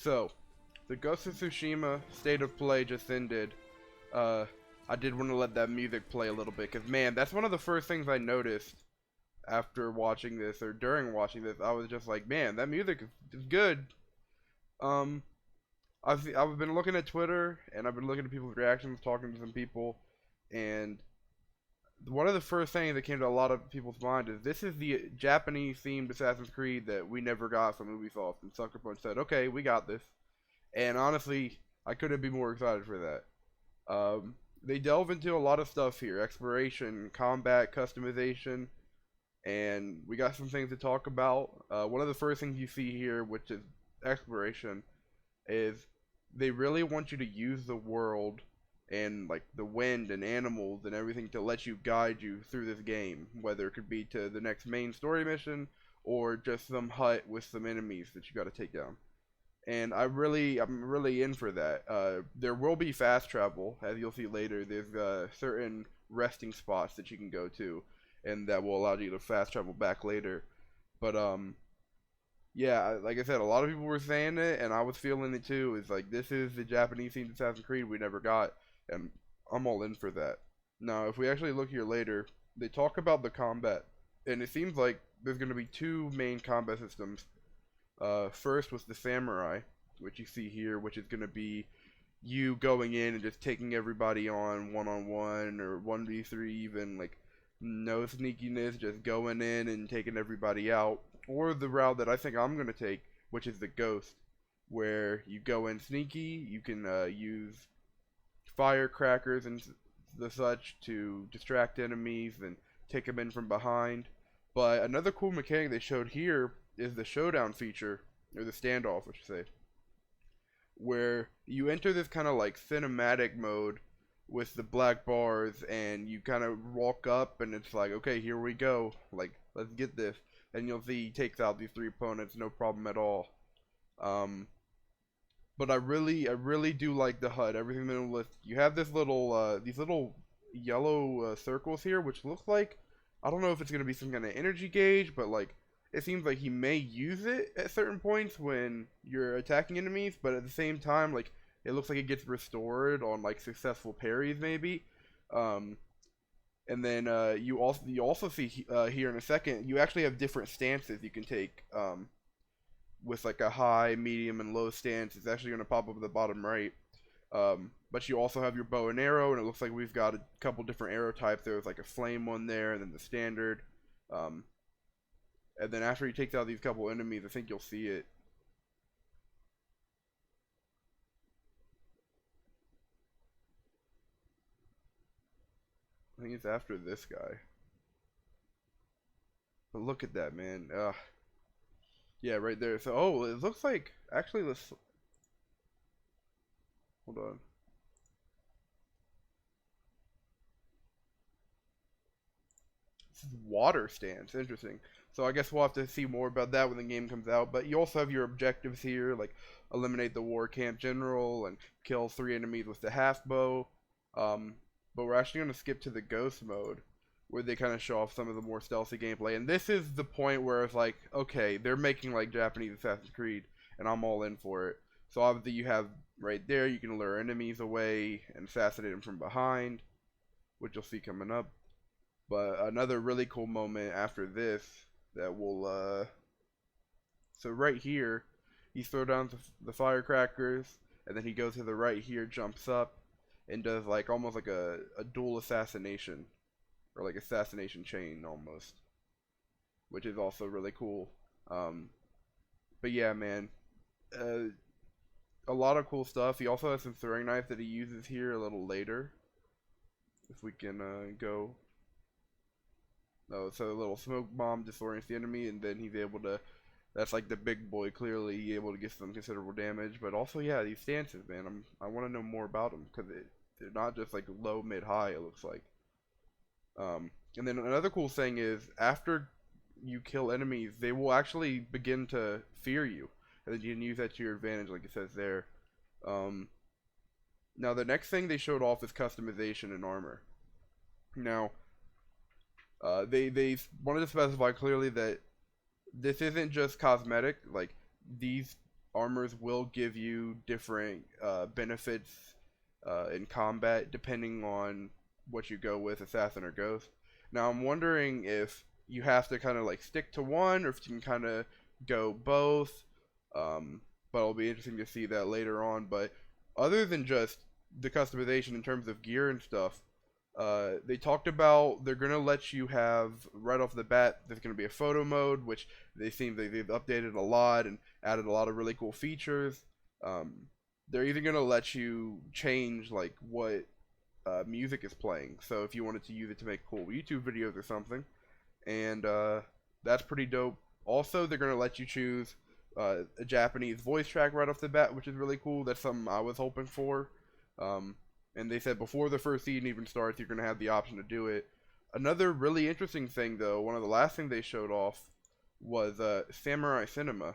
So, the Ghost of Tsushima State of Play just ended. I did want to let that music play a little bit, because man, that's one of the first things I noticed after watching this, or during watching this. I was just like, man, that music is good. Um, I've been looking at Twitter, and I've been looking at people's reactions, talking to some people, and one of the first things that came to a lot of people's mind is this is the Japanese themed Assassin's Creed that we never got from Ubisoft, and Sucker Punch said, okay, we got this. And honestly, I couldn't be more excited for that. They delve into a lot of stuff here: exploration, combat, customization, and we got some things to talk about. One of the first things you see here, which is exploration, is they really want you to use the world and like the wind and animals and everything to let you guide you through this game, whether it could be to the next main story mission or just some hut with some enemies that you got to take down. And I'm really in for that. There will be fast travel, as you'll see later. There's certain resting spots that you can go to, and that will allow you to fast travel back later. But yeah, like I said, a lot of people were saying it, and I was feeling it too. It's like, this is the Japanese themed Assassin's Creed we never got, and I'm all in for that. Now, if we actually look here later, they talk about the combat, and it seems like there's going to be two main combat systems. First was the samurai, which you see here, which is going to be you going in and just taking everybody on one or 1v3 even, like no sneakiness, just going in and taking everybody out. Or the route that I think I'm going to take, which is the ghost, where you go in sneaky, you can use firecrackers and the such to distract enemies and take them in from behind. But another cool mechanic they showed here is the showdown feature, or the standoff, I should say, where you enter this kind of like cinematic mode with the black bars, and you kind of walk up, and it's like, okay, here we go, like, let's get this, and you'll see he takes out these three opponents, no problem at all. But I really do like the HUD, everything minimalist. You have this little, these little yellow circles here, which look like, I don't know if it's gonna be some kind of energy gauge, but like, it seems like he may use it at certain points when you're attacking enemies, but at the same time, like, it looks like it gets restored on like successful parries maybe. And then you also see here in a second, you actually have different stances you can take. With like a high, medium, and low stance, it's actually going to pop up at the bottom right. But you also have your bow and arrow, and it looks like we've got a couple different arrow types. There's like a flame one there, and then the standard. And then after he takes out these couple enemies, I think you'll see it. I think it's after this guy. But look at that, man. Yeah, right there. So, oh, it looks like, actually, let's, hold on. This is water stance. Interesting. So I guess we'll have to see more about that when the game comes out. But you also have your objectives here, like eliminate the war camp general and kill 3 enemies with the half bow. But we're actually going to skip to the ghost mode, where they kind of show off some of the more stealthy gameplay. And this is the point where it's like, okay, they're making like Japanese Assassin's Creed, and I'm all in for it. So obviously you have right there, you can lure enemies away and assassinate them from behind, which you'll see coming up. But another really cool moment after this that will, so right here, he throws down the firecrackers, and then he goes to the right here, jumps up, and does like almost like a dual assassination, or like assassination chain almost, which is also really cool. But yeah, man, a lot of cool stuff. He also has some throwing knife that he uses here a little later. If we can go. Oh, so a little smoke bomb disorients the enemy, and then he's able to, that's like the big boy, clearly he's able to get some considerable damage. But also, yeah, these stances, man, I want to know more about them, because they're not just like low, mid, high, it looks like. And then another cool thing is, after you kill enemies, they will actually begin to fear you, and then you can use that to your advantage, like it says there. Now the next thing they showed off is customization and armor. Now, they wanted to specify clearly that this isn't just cosmetic. Like, these armors will give you different benefits in combat depending on what you go with, assassin or ghost. Now I'm wondering if you have to kind of like stick to one, or if you can kind of go both. But it'll be interesting to see that later on. But other than just the customization in terms of gear and stuff, they talked about they're gonna let you have right off the bat. There's gonna be a photo mode, which they seem they've updated a lot and added a lot of really cool features. They're even gonna let you change like what music is playing. So if you wanted to use it to make cool YouTube videos or something, and that's pretty dope. Also, they're gonna let you choose a Japanese voice track right off the bat, which is really cool. That's something I was hoping for. And they said before the first season even starts, you're going to have the option to do it. Another really interesting thing, though, one of the last things they showed off was Samurai Cinema.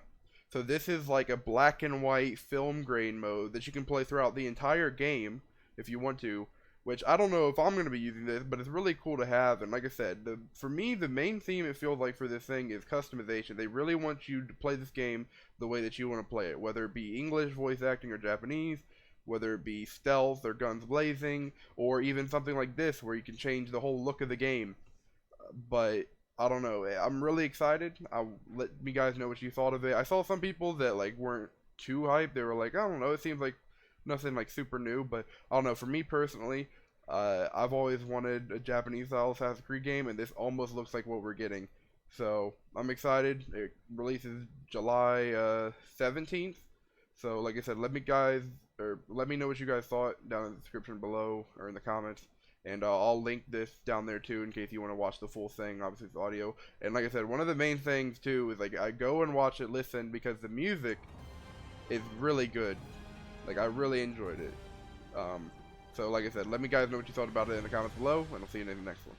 So this is like a black and white film grain mode that you can play throughout the entire game if you want to, which I don't know if I'm going to be using this, but it's really cool to have. And like I said, for me, the main theme it feels like for this thing is customization. They really want you to play this game the way that you want to play it, whether it be English voice acting or Japanese, whether it be stealth or guns blazing, or even something like this where you can change the whole look of the game. But I don't know, I'm really excited. I'll let you guys know what you thought of it. I saw some people that like weren't too hyped. They were like, I don't know, it seems like nothing like super new, but I don't know, for me personally, I've always wanted a Japanese style Assassin's Creed game, and this almost looks like what we're getting. So I'm excited. It releases July 17th. So like I said, let me know what you guys thought down in the description below or in the comments, and I'll link this down there too in case you want to watch the full thing. Obviously it's audio, and like I said, one of the main things too is like I go and watch it, listen, because the music is really good. Like I really enjoyed it. So like I said, let me guys know what you thought about it in the comments below, and I'll see you in the next one.